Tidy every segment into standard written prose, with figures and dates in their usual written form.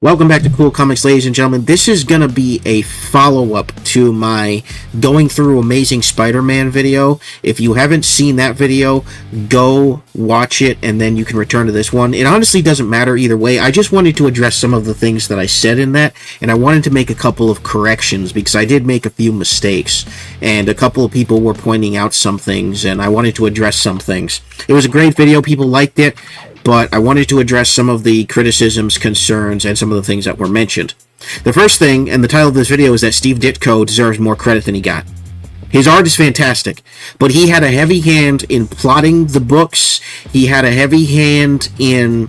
Welcome back to Cool Comics, ladies and gentlemen. This is going to be a follow-up to my Going Through Amazing Spider-Man video. If you haven't seen that video, go watch it, and then you can return to this one. It honestly doesn't matter either way. I just wanted to address some of the things that I said in that, and I wanted to make a couple of corrections, because I did make a few mistakes, and a couple of people were pointing out some things, and I wanted to address some things. It was a great video. People liked it. But I wanted to address some of the criticisms, concerns, and some of the things that were mentioned. The first thing, and the title of this video, is that Steve Ditko deserves more credit than he got. His art is fantastic, but he had a heavy hand in plotting the books. He had a heavy hand in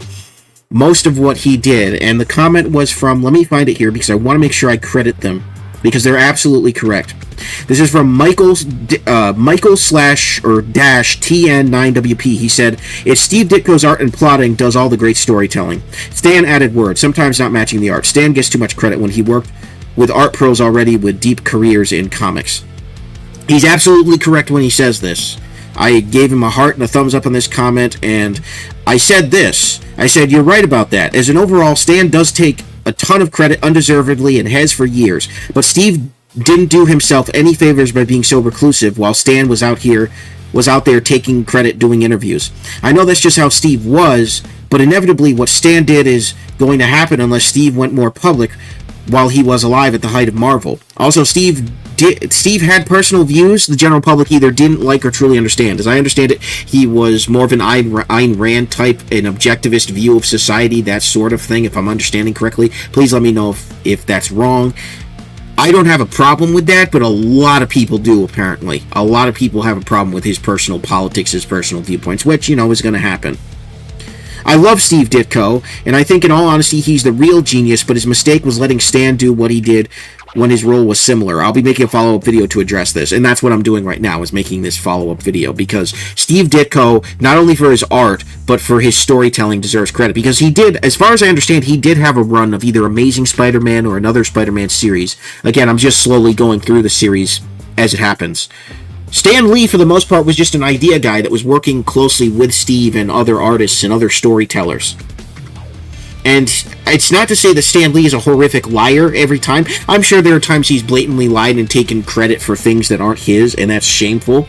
most of what he did, and the comment was from, let me find it here, because I want to make sure I credit them, because they're absolutely correct. This is from Michael slash or dash TN9WP. He said, "It's Steve Ditko's art and plotting does all the great storytelling. Stan added words, sometimes not matching the art. Stan gets too much credit when he worked with art pros already with deep careers in comics." He's absolutely correct when he says this. I gave him a heart and a thumbs up on this comment, and I said this. I said, "You're right about that. As an overall, Stan does take a ton of credit undeservedly and has for years, but Steve didn't do himself any favors by being so reclusive while Stan was out there taking credit doing interviews. I know that's just how Steve was, but inevitably what Stan did is going to happen unless Steve went more public while he was alive at the height of Marvel. Also, Steve had personal views the general public either didn't like or truly understand. As I understand it, he was more of an Ayn Rand type, an objectivist view of society, that sort of thing, if I'm understanding correctly. Please let me know if that's wrong. I don't have a problem with that, but a lot of people do, apparently. A lot of people have a problem with his personal politics, his personal viewpoints, which, is going to happen. I love Steve Ditko, and I think in all honesty he's the real genius, but his mistake was letting Stan do what he did when his role was similar. I'll be making a follow-up video to address this, and that's what I'm doing right now, is making this follow-up video, because Steve Ditko, not only for his art, but for his storytelling, deserves credit, because he did, as far as I understand, he did have a run of either Amazing Spider-Man or another Spider-Man series. Again, I'm just slowly going through the series as it happens. Stan Lee, for the most part, was just an idea guy that was working closely with Steve and other artists and other storytellers. And it's not to say that Stan Lee is a horrific liar every time. I'm sure there are times he's blatantly lied and taken credit for things that aren't his, and that's shameful.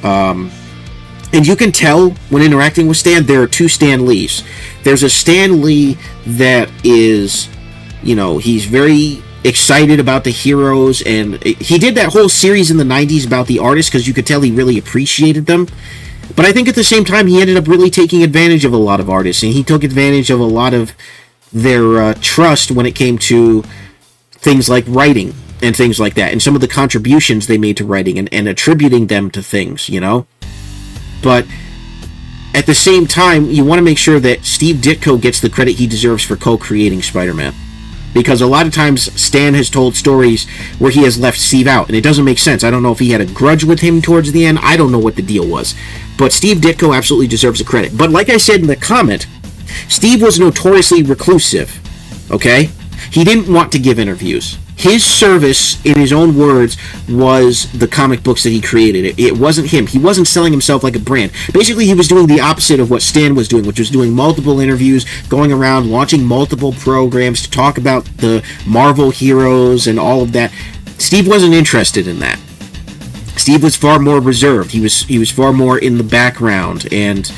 And you can tell when interacting with Stan, there are two Stan Lees. There's a Stan Lee that is, he's very excited about the heroes, and he did that whole series in the 90s about the artists because you could tell he really appreciated them. But I think at the same time, he ended up really taking advantage of a lot of artists, and he took advantage of a lot of their trust when it came to things like writing and things like that, and some of the contributions they made to writing and attributing them to things, But at the same time, you want to make sure that Steve Ditko gets the credit he deserves for co-creating Spider-Man. Because a lot of times, Stan has told stories where he has left Steve out, and it doesn't make sense. I don't know if he had a grudge with him towards the end. I don't know what the deal was. But Steve Ditko absolutely deserves the credit. But like I said in the comment, Steve was notoriously reclusive, okay? He didn't want to give interviews. His service, in his own words, was the comic books that he created. It wasn't him. He wasn't selling himself like a brand. Basically, he was doing the opposite of what Stan was doing, which was doing multiple interviews, going around, launching multiple programs to talk about the Marvel heroes and all of that. Steve wasn't interested in that. Steve was far more reserved. He was far more in the background, and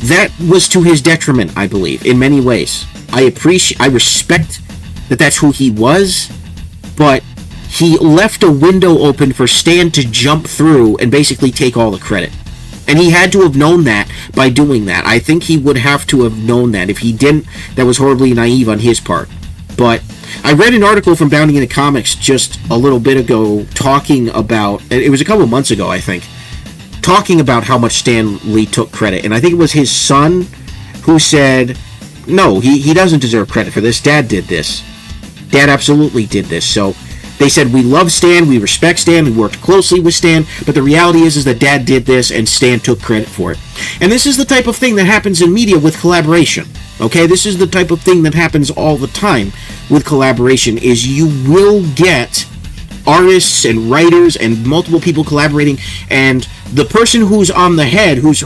that was to his detriment, I believe, in many ways. I respect that that's who he was, but he left a window open for Stan to jump through and basically take all the credit. And he had to have known that by doing that. I think he would have to have known that. If he didn't, that was horribly naive on his part. But I read an article from Bounding Into Comics just a little bit ago talking about, it was a couple months ago, I think, talking about how much Stan Lee took credit. And I think it was his son who said, no, he doesn't deserve credit for this. Dad did this. Dad absolutely did this. So they said, we love Stan, we respect Stan, we worked closely with Stan, but the reality is that Dad did this and Stan took credit for it. And this is the type of thing that happens in media with collaboration. Okay, this is the type of thing that happens all the time with collaboration, is you will get artists and writers and multiple people collaborating, and the person who's on the head, who's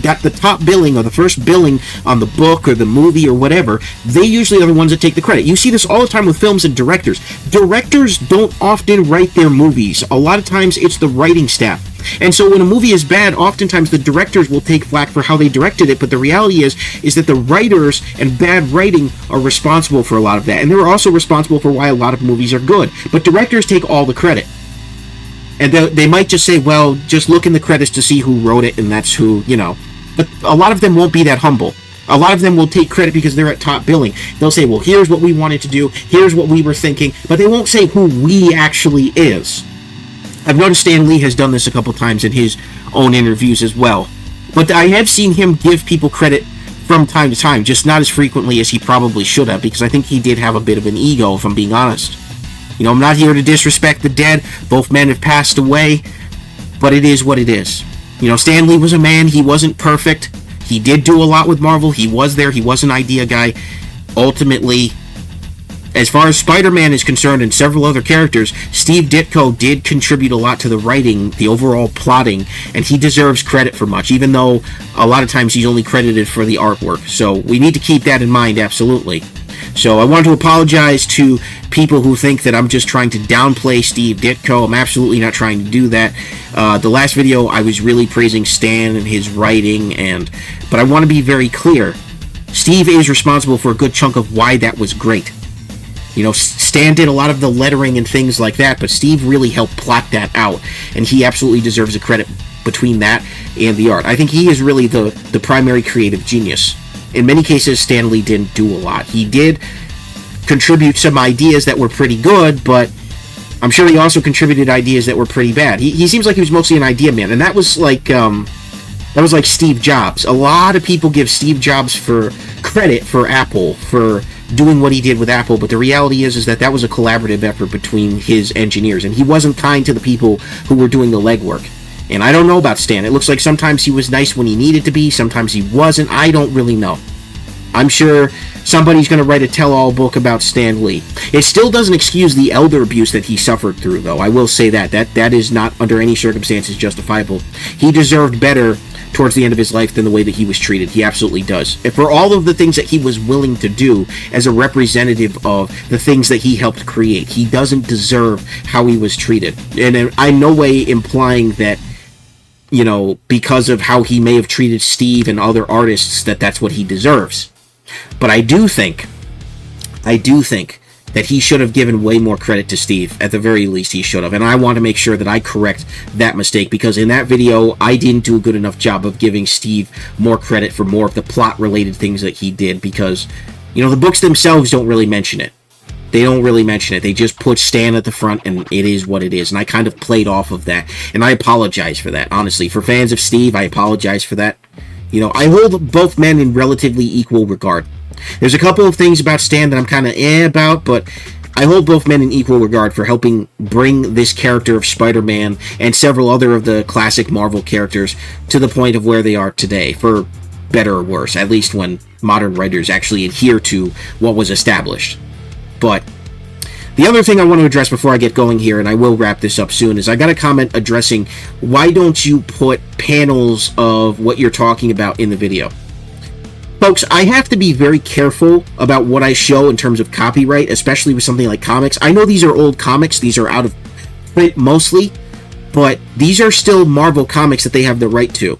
got the top billing or the first billing on the book or the movie or whatever, they usually are the ones that take the credit. You see this all the time with films and directors. Directors don't often write their movies. A lot of times it's the writing staff. And so when a movie is bad, oftentimes the directors will take flack for how they directed it, but the reality is that the writers and bad writing are responsible for a lot of that. And they're also responsible for why a lot of movies are good. But directors take all the credit. And they might just say, well, just look in the credits to see who wrote it, and that's who, you know. But a lot of them won't be that humble. A lot of them will take credit because they're at top billing. They'll say, well, here's what we wanted to do, here's what we were thinking, but they won't say who we actually is. I've noticed Stan Lee has done this a couple times in his own interviews as well. But I have seen him give people credit from time to time, just not as frequently as he probably should have, because I think he did have a bit of an ego, if I'm being honest. You know, I'm not here to disrespect the dead. Both men have passed away, but it is what it is. You know, Stan Lee was a man. He wasn't perfect. He did do a lot with Marvel. He was there. He was an idea guy. Ultimately, as far as Spider-Man is concerned and several other characters, Steve Ditko did contribute a lot to the writing, the overall plotting, and he deserves credit for much, even though a lot of times he's only credited for the artwork. So we need to keep that in mind, absolutely. So I want to apologize to people who think that I'm just trying to downplay Steve Ditko. I'm absolutely not trying to do that. The last video, I was really praising Stan and his writing, but I want to be very clear. Steve is responsible for a good chunk of why that was great. You know, Stan did a lot of the lettering and things like that, but Steve really helped plot that out, and he absolutely deserves the credit between that and the art. I think he is really the primary creative genius. In many cases, Stan Lee didn't do a lot. He did contribute some ideas that were pretty good, but I'm sure he also contributed ideas that were pretty bad. He seems like he was mostly an idea man, and that was like Steve Jobs. A lot of people give Steve Jobs for credit for Apple, for doing what he did with Apple, but the reality is that was a collaborative effort between his engineers, and he wasn't kind to the people who were doing the legwork. And I don't know about Stan. It looks like sometimes he was nice when he needed to be, sometimes he wasn't. I don't really know. I'm sure somebody's going to write a tell-all book about Stan Lee. It still doesn't excuse the elder abuse that he suffered through, though. I will say that is not under any circumstances justifiable. He deserved better towards the end of his life than the way that he was treated. He absolutely does. And for all of the things that he was willing to do as a representative of the things that he helped create, he doesn't deserve how he was treated. And I'm no way implying that, you know, because of how he may have treated Steve and other artists, that's what he deserves. But I do think that he should have given way more credit to Steve. At the very least, he should have. And I want to make sure that I correct that mistake, because in that video, I didn't do a good enough job of giving Steve more credit for more of the plot-related things that he did, because, you know, the books themselves don't really mention it. They don't really mention it. They just put Stan at the front, and it is what it is. And I kind of played off of that. And I apologize for that, honestly. For fans of Steve, I apologize for that. You know, I hold both men in relatively equal regard. There's a couple of things about Stan that I'm kind of about, but I hold both men in equal regard for helping bring this character of Spider-Man and several other of the classic Marvel characters to the point of where they are today, for better or worse, at least when modern writers actually adhere to what was established. But the other thing I want to address before I get going here, and I will wrap this up soon, is I got a comment addressing why don't you put panels of what you're talking about in the video. Folks, I have to be very careful about what I show in terms of copyright, especially with something like comics. I know these are old comics, these are out of print mostly, but these are still Marvel comics that they have the right to.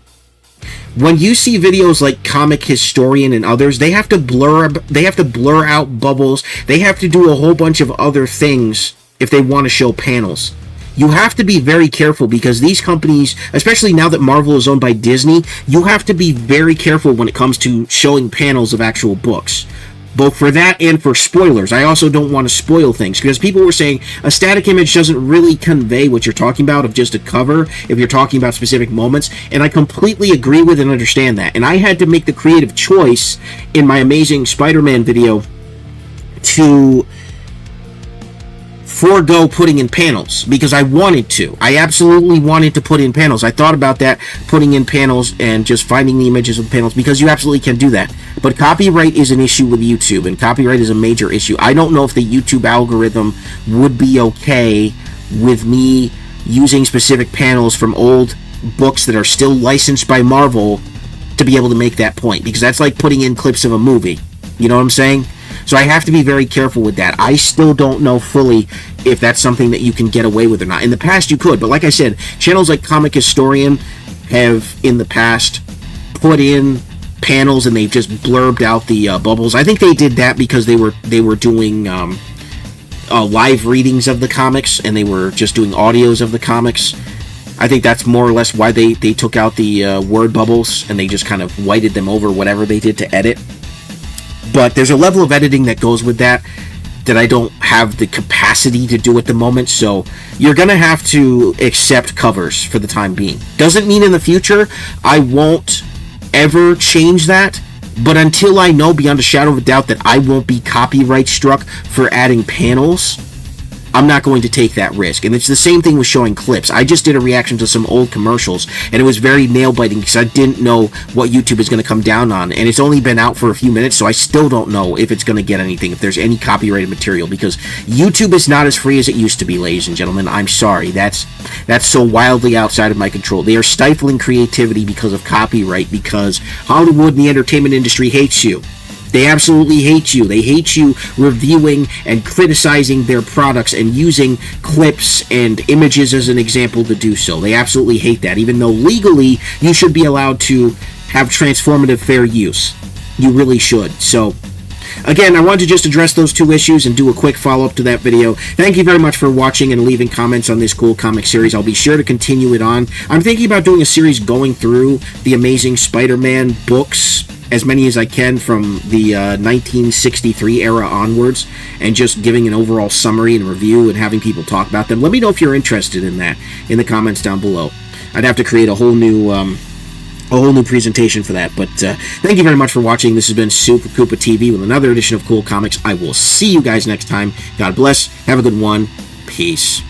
When you see videos like Comic Historian and others, they have to blur out bubbles. They have to do a whole bunch of other things if they want to show panels. You have to be very careful, because these companies, especially now that Marvel is owned by Disney, you have to be very careful when it comes to showing panels of actual books. Both for that and for spoilers. I also don't want to spoil things, because people were saying a static image doesn't really convey what you're talking about of just a cover if you're talking about specific moments, and I completely agree with and understand that. And I had to make the creative choice in my Amazing Spider-Man video to forego putting in panels, because I wanted to. I absolutely wanted to put in panels. I thought about that, putting in panels and just finding the images of the panels, because you absolutely can do that. But copyright is an issue with YouTube, and copyright is a major issue. I don't know if the YouTube algorithm would be okay with me using specific panels from old books that are still licensed by Marvel to be able to make that point, because that's like putting in clips of a movie. You know what I'm saying? So I have to be very careful with that. I still don't know fully if that's something that you can get away with or not. In the past, you could, but like I said, channels like Comic Historian have in the past put in panels and they've just blurbed out the bubbles. I think they did that because they were doing live readings of the comics, and they were just doing audios of the comics. I think that's more or less why they took out the word bubbles, and they just kind of whited them over whatever they did to edit. But there's a level of editing that goes with that I don't have the capacity to do at the moment, so you're going to have to accept covers for the time being. Doesn't mean in the future I won't ever change that, but until I know beyond a shadow of a doubt that I won't be copyright struck for adding panels, I'm not going to take that risk. And it's the same thing with showing clips. I just did a reaction to some old commercials, and it was very nail-biting because I didn't know what YouTube is going to come down on. And it's only been out for a few minutes, so I still don't know if it's going to get anything, if there's any copyrighted material, because YouTube is not as free as it used to be, ladies and gentlemen. I'm sorry. That's so wildly outside of my control. They are stifling creativity because of copyright, because Hollywood and the entertainment industry hates you. They absolutely hate you. They hate you reviewing and criticizing their products and using clips and images as an example to do so. They absolutely hate that, even though legally you should be allowed to have transformative fair use. You really should. So, again, I wanted to just address those two issues and do a quick follow-up to that video. Thank you very much for watching and leaving comments on this cool comic series. I'll be sure to continue it on. I'm thinking about doing a series going through the Amazing Spider-Man books, as many as I can from the 1963 era onwards, and just giving an overall summary and review and having people talk about them. Let me know if you're interested in that in the comments down below. I'd have to create a whole new presentation for that. But thank you very much for watching. This has been Super Koopa TV with another edition of Cool Comics. I will see you guys next time. God bless. Have a good one. Peace.